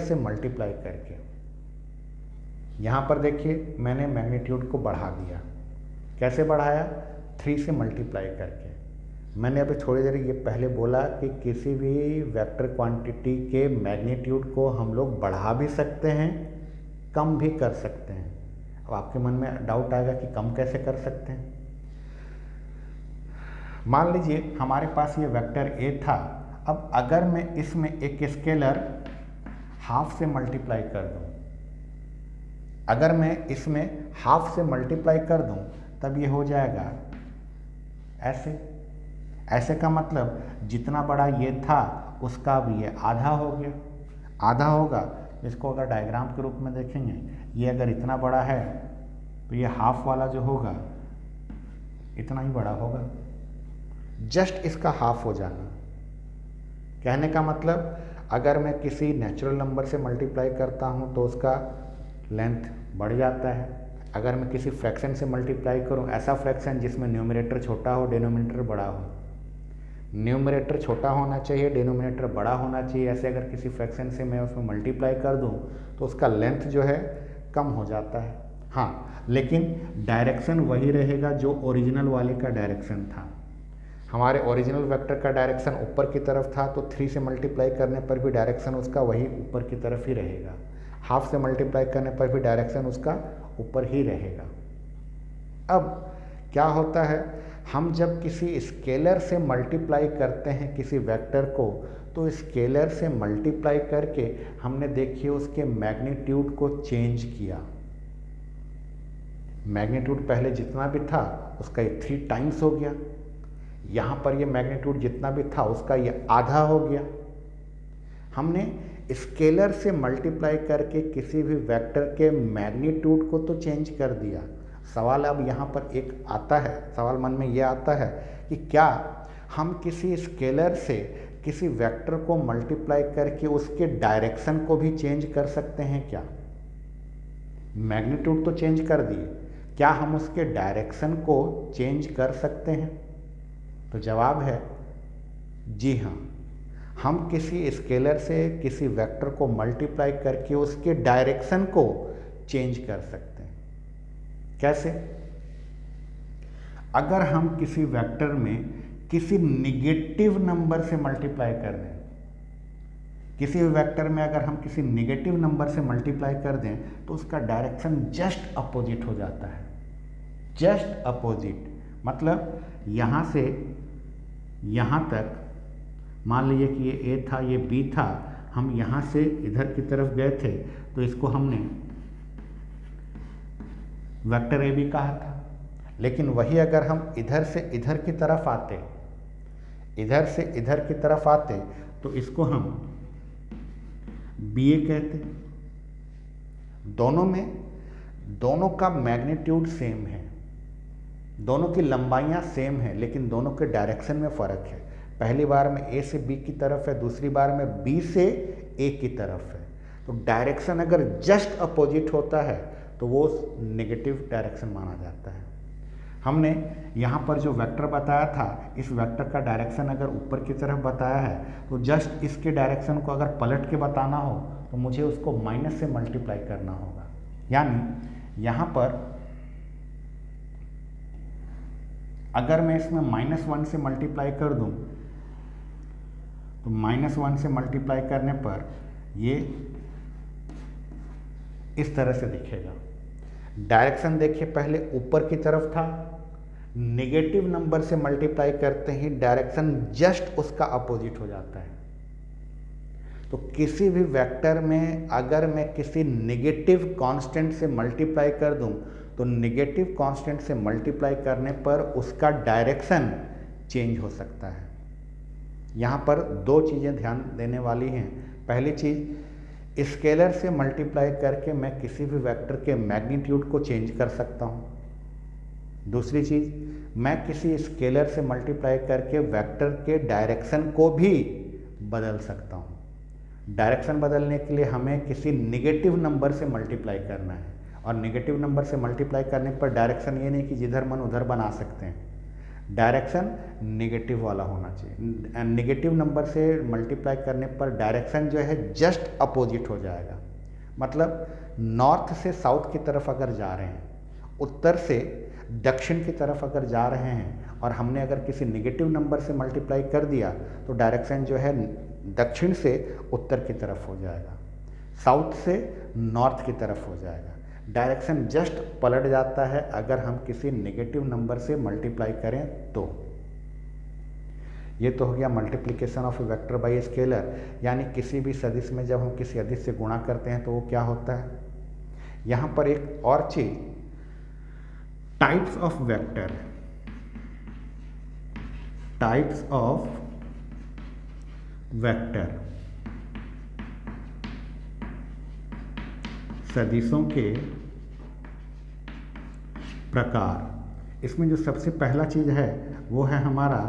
से मल्टीप्लाई करके, यहाँ पर देखिए मैंने मैग्नीट्यूड को बढ़ा दिया। कैसे बढ़ाया? 3 से मल्टीप्लाई करके। मैंने अभी थोड़ी देर ये पहले बोला कि किसी भी वेक्टर क्वांटिटी के मैग्नीट्यूड को हम लोग बढ़ा भी सकते हैं, कम भी कर सकते हैं। अब आपके मन में डाउट आएगा कि कम कैसे कर सकते हैं। मान लीजिए हमारे पास ये वेक्टर ए था। अब अगर मैं इसमें एक स्केलर हाफ से मल्टीप्लाई कर दूं, अगर मैं इसमें हाफ से मल्टीप्लाई कर दूं, तब ये हो जाएगा ऐसे। ऐसे का मतलब जितना बड़ा ये था उसका अब ये आधा हो गया। आधा होगा, इसको अगर डायग्राम के रूप में देखेंगे, ये अगर इतना बड़ा है तो ये हाफ वाला जो होगा इतना ही बड़ा होगा, जस्ट इसका हाफ हो जाना। कहने का मतलब अगर मैं किसी नेचुरल नंबर से मल्टीप्लाई करता हूँ तो उसका लेंथ बढ़ जाता है। अगर मैं किसी फ्रैक्शन से मल्टीप्लाई करूँ, ऐसा फ्रैक्शन जिसमें न्यूमरेटर छोटा हो, डिनोमिनेटर बड़ा हो, न्यूमरेटर छोटा होना चाहिए, डिनोमिनेटर बड़ा होना चाहिए, ऐसे अगर किसी फ्रैक्शन से मैं उसमें मल्टीप्लाई कर दूं तो उसका लेंथ जो है कम हो जाता है। हाँ, लेकिन डायरेक्शन वही रहेगा जो ओरिजिनल वाले का डायरेक्शन था। हमारे ओरिजिनल वेक्टर का डायरेक्शन ऊपर की तरफ था, तो 3 से मल्टीप्लाई करने पर भी डायरेक्शन उसका वही ऊपर की तरफ ही रहेगा। हाफ से मल्टीप्लाई करने पर भी डायरेक्शन उसका ऊपर ही रहेगा। अब क्या होता है, हम जब किसी स्केलर से मल्टीप्लाई करते हैं किसी वेक्टर को, तो स्केलर से मल्टीप्लाई करके हमने देखिए उसके मैग्नीट्यूड को चेंज किया। मैग्नीट्यूड पहले जितना भी था उसका ये 3 टाइम्स हो गया। यहाँ पर ये मैग्नीट्यूड जितना भी था उसका ये आधा हो गया। हमने स्केलर से मल्टीप्लाई करके किसी भी वेक्टर के मैग्नीट्यूड को तो चेंज कर दिया। सवाल अब यहाँ पर एक आता है, सवाल मन में ये आता है कि क्या हम किसी स्केलर से किसी वेक्टर को मल्टीप्लाई करके उसके डायरेक्शन को भी चेंज कर सकते हैं क्या? मैग्नीट्यूड तो चेंज कर दिए, क्या हम उसके डायरेक्शन को चेंज कर सकते हैं? तो जवाब है जी हाँ। हम किसी स्केलर से किसी वेक्टर को मल्टीप्लाई करके उसके डायरेक्शन को चेंज कर सकते हैं। कैसे? अगर हम किसी वेक्टर में किसी निगेटिव नंबर से मल्टीप्लाई कर दें, किसी वेक्टर में अगर हम किसी निगेटिव नंबर से मल्टीप्लाई कर दें तो उसका डायरेक्शन जस्ट अपोजिट हो जाता है। जस्ट अपोजिट मतलब यहाँ से यहाँ तक, मान लीजिए कि ये ए था, ये बी था, हम यहाँ से इधर की तरफ गए थे तो इसको हमने वेक्टर ए बी कहा था। लेकिन वही अगर हम इधर से इधर की तरफ आते, इधर से इधर की तरफ आते तो इसको हम बी ए कहते। दोनों का मैग्नीट्यूड सेम है, दोनों की लंबाइयाँ सेम है, लेकिन दोनों के डायरेक्शन में फ़र्क है। पहली बार में ए से बी की तरफ है, दूसरी बार में बी से ए की तरफ है। तो डायरेक्शन अगर जस्ट अपोजिट होता है तो वो नेगेटिव डायरेक्शन माना जाता है। हमने यहाँ पर जो वेक्टर बताया था, इस वेक्टर का डायरेक्शन अगर ऊपर की तरफ बताया है तो जस्ट इसके डायरेक्शन को अगर पलट के बताना हो तो मुझे उसको माइनस से मल्टीप्लाई करना होगा। यानी यहाँ पर अगर मैं इसमें -1 से मल्टीप्लाई कर दूं तो -1 से मल्टीप्लाई करने पर ये इस तरह से दिखेगा। डायरेक्शन देखिए पहले ऊपर की तरफ था, नेगेटिव नंबर से मल्टीप्लाई करते ही डायरेक्शन जस्ट उसका अपोजिट हो जाता है। तो किसी भी वेक्टर में अगर मैं किसी नेगेटिव कांस्टेंट से मल्टीप्लाई कर दूं तो नेगेटिव कांस्टेंट से मल्टीप्लाई करने पर उसका डायरेक्शन चेंज हो सकता है। यहाँ पर 2 चीज़ें ध्यान देने वाली हैं। पहली चीज़, स्केलर से मल्टीप्लाई करके मैं किसी भी वेक्टर के मैग्नीट्यूड को चेंज कर सकता हूँ। दूसरी चीज़, मैं किसी स्केलर से मल्टीप्लाई करके वेक्टर के डायरेक्शन को भी बदल सकता हूँ। डायरेक्शन बदलने के लिए हमें किसी नेगेटिव नंबर से मल्टीप्लाई करना है, और नेगेटिव नंबर से मल्टीप्लाई करने पर डायरेक्शन ये नहीं कि जिधर मन उधर बना सकते हैं। डायरेक्शन नेगेटिव वाला होना चाहिए। नेगेटिव नंबर से मल्टीप्लाई करने पर डायरेक्शन जो है जस्ट अपोजिट हो जाएगा। मतलब नॉर्थ से साउथ की तरफ अगर जा रहे हैं, उत्तर से दक्षिण की तरफ अगर जा रहे हैं और हमने अगर किसी नेगेटिव नंबर से मल्टीप्लाई कर दिया तो डायरेक्शन जो है दक्षिण से उत्तर की तरफ हो जाएगा, साउथ से नॉर्थ की तरफ हो जाएगा। डायरेक्शन जस्ट पलट जाता है अगर हम किसी नेगेटिव नंबर से मल्टीप्लाई करें तो। ये तो हो गया multiplication of A vector by scalar, यानी किसी भी सदिश में जब हम किसी अदिश से गुणा करते हैं तो वो क्या होता है। यहाँ पर एक और चीज, types of vector, types of vector, सदिशों के प्रकार। इसमें जो सबसे पहला चीज है वो है हमारा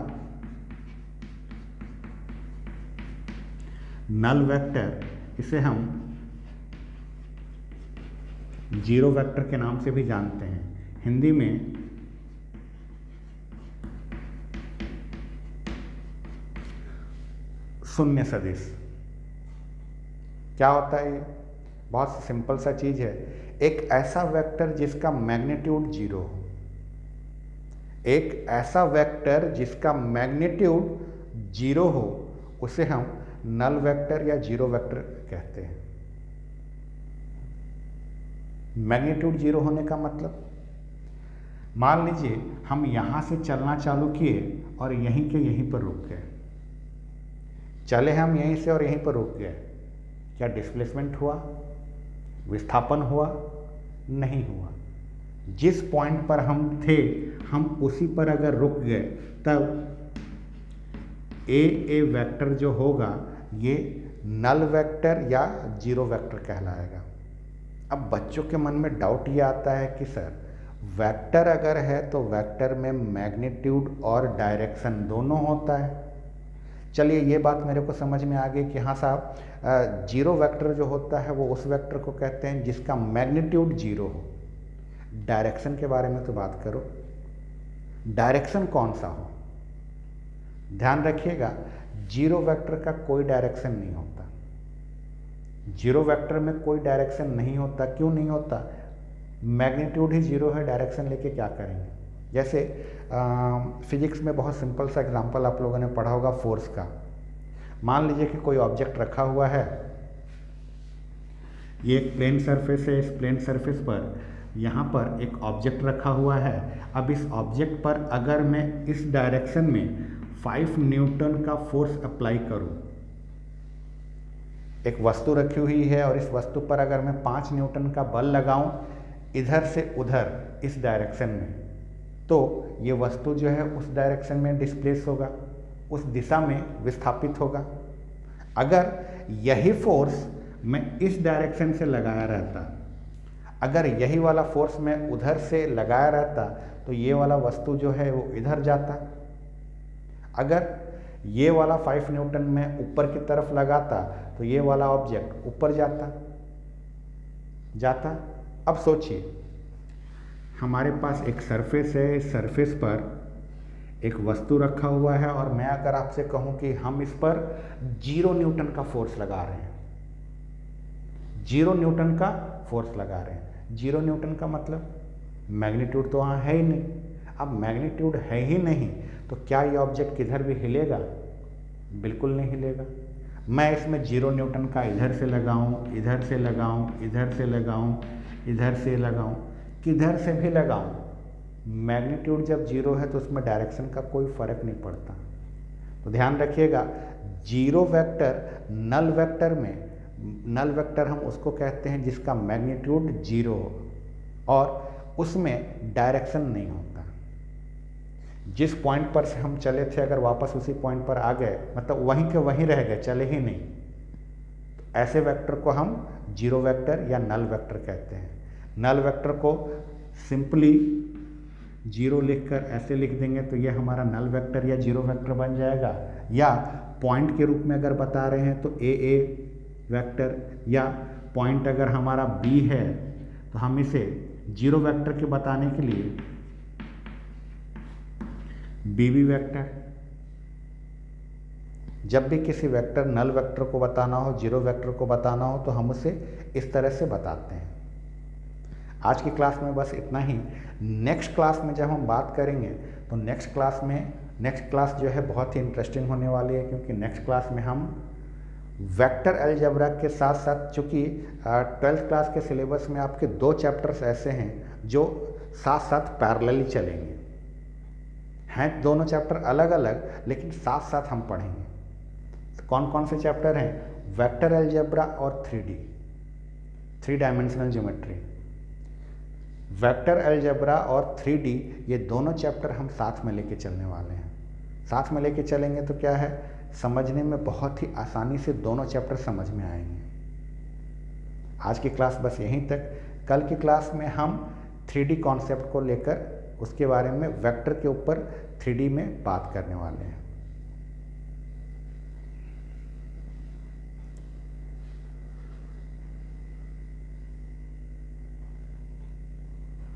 नल वेक्टर। इसे हम जीरो वेक्टर के नाम से भी जानते हैं, हिंदी में शून्य सदिश। क्या होता है ये? बहुत सिंपल सा चीज है, एक ऐसा वेक्टर जिसका मैग्नीट्यूड जीरो हो, एक ऐसा वेक्टर जिसका मैग्नीट्यूड जीरो हो उसे हम नल वेक्टर या जीरो वेक्टर कहते हैं। मैग्नीट्यूड जीरो होने का मतलब, मान लीजिए हम यहां से चलना चालू किए और यहीं के यहीं पर रुक गए, चले हम यहीं से और यहीं पर रुक गए, क्या डिस्प्लेसमेंट हुआ, विस्थापन हुआ? नहीं हुआ। जिस पॉइंट पर हम थे हम उसी पर अगर रुक गए तब ए वेक्टर जो होगा ये नल वेक्टर या जीरो वेक्टर कहलाएगा। अब बच्चों के मन में डाउट ये आता है कि सर वेक्टर अगर है तो वेक्टर में मैग्नीट्यूड और डायरेक्शन दोनों होता है। चलिए ये बात मेरे को समझ में आ गई कि हाँ साहब, जीरो वेक्टर जो होता है वो उस वेक्टर को कहते हैं जिसका मैग्नीट्यूड जीरो हो। डायरेक्शन के बारे में तो बात करो, डायरेक्शन कौन सा हो? ध्यान रखिएगा, जीरो वेक्टर का कोई डायरेक्शन नहीं होता। जीरो वेक्टर में कोई डायरेक्शन नहीं होता। क्यों नहीं होता? मैग्नीट्यूड ही जीरो है, डायरेक्शन लेके क्या करेंगे। जैसे फिजिक्स में बहुत सिंपल सा एग्जांपल आप लोगों ने पढ़ा होगा फोर्स का। मान लीजिए कि कोई ऑब्जेक्ट रखा हुआ है, ये एक प्लेन सरफेस है, इस प्लेन सरफेस पर यहाँ पर एक ऑब्जेक्ट रखा हुआ है। अब इस ऑब्जेक्ट पर अगर मैं इस डायरेक्शन में 5 न्यूटन का फोर्स अप्लाई करूँ, एक वस्तु रखी हुई है और इस वस्तु पर अगर मैं 5 न्यूटन का बल लगाऊं इधर से उधर इस डायरेक्शन में, तो ये वस्तु जो है उस डायरेक्शन में डिस्प्लेस होगा, उस दिशा में विस्थापित होगा। अगर यही फोर्स मैं इस डायरेक्शन से लगाया रहता, अगर यही वाला फोर्स मैं उधर से लगाया रहता तो ये वाला वस्तु जो है वो इधर जाता। अगर ये वाला 5 न्यूटन में ऊपर की तरफ लगाता तो ये वाला ऑब्जेक्ट ऊपर जाता। अब सोचिए, हमारे पास एक सरफेस है, इस सरफेस पर एक वस्तु रखा हुआ है और मैं अगर आपसे कहूं कि हम इस पर 0 न्यूटन का फोर्स लगा रहे हैं, 0 न्यूटन का फोर्स लगा रहे हैं। 0 न्यूटन का मतलब मैग्नीट्यूड तो वहाँ है ही नहीं। अब मैग्नीट्यूड है ही नहीं तो क्या ये ऑब्जेक्ट किधर भी हिलेगा? बिल्कुल नहीं हिलेगा। मैं इसमें 0 न्यूटन का इधर से लगाऊं, इधर से लगाऊं, इधर से लगाऊं, इधर से लगाऊं, किधर से भी लगाऊं, मैग्नीट्यूड जब 0 है तो उसमें डायरेक्शन का कोई फर्क नहीं पड़ता। तो ध्यान रखिएगा, जीरो वेक्टर नल वेक्टर में, नल वेक्टर हम उसको कहते हैं जिसका मैग्नीट्यूड 0 हो और उसमें डायरेक्शन नहीं होता। जिस पॉइंट पर से हम चले थे अगर वापस उसी पॉइंट पर आ गए, मतलब वहीं के वहीं रह गए, चले ही नहीं, तो ऐसे वेक्टर को हम जीरो वेक्टर या नल वेक्टर कहते हैं। नल वेक्टर को सिंपली 0 लिखकर ऐसे लिख देंगे तो ये हमारा नल वेक्टर या जीरो वेक्टर बन जाएगा। या पॉइंट के रूप में अगर बता रहे हैं तो ए वेक्टर, या पॉइंट अगर हमारा बी है तो हम इसे जीरो वेक्टर के बताने के लिए बीबी वेक्टर। जब भी किसी वेक्टर नल वेक्टर को बताना हो, जीरो वेक्टर को बताना हो, तो हम उसे इस तरह से बताते हैं। आज की क्लास में बस इतना ही। नेक्स्ट क्लास में जब हम बात करेंगे तो नेक्स्ट क्लास जो है बहुत ही इंटरेस्टिंग होने वाली है, क्योंकि नेक्स्ट क्लास में हम वेक्टर अलजेब्रा के साथ साथ, चूँकि 12th क्लास के सिलेबस में आपके 2 चैप्टर्स ऐसे हैं जो साथ साथ पैरेलली चलेंगे। हैं दोनों चैप्टर अलग अलग, लेकिन साथ साथ हम पढ़ेंगे। तो कौन कौन से चैप्टर हैं? वेक्टर अलजेब्रा और 3 डायमेंशनल ज्योमेट्री। वेक्टर अलजेब्रा और 3D ये दोनों चैप्टर हम साथ में लेके चलने वाले हैं। साथ में लेके चलेंगे तो क्या है, समझने में बहुत ही आसानी से दोनों चैप्टर समझ में आएंगे। आज की क्लास बस यहीं तक। कल की क्लास में हम 3D कॉन्सेप्ट को लेकर उसके बारे में वेक्टर के ऊपर 3D में बात करने वाले हैं।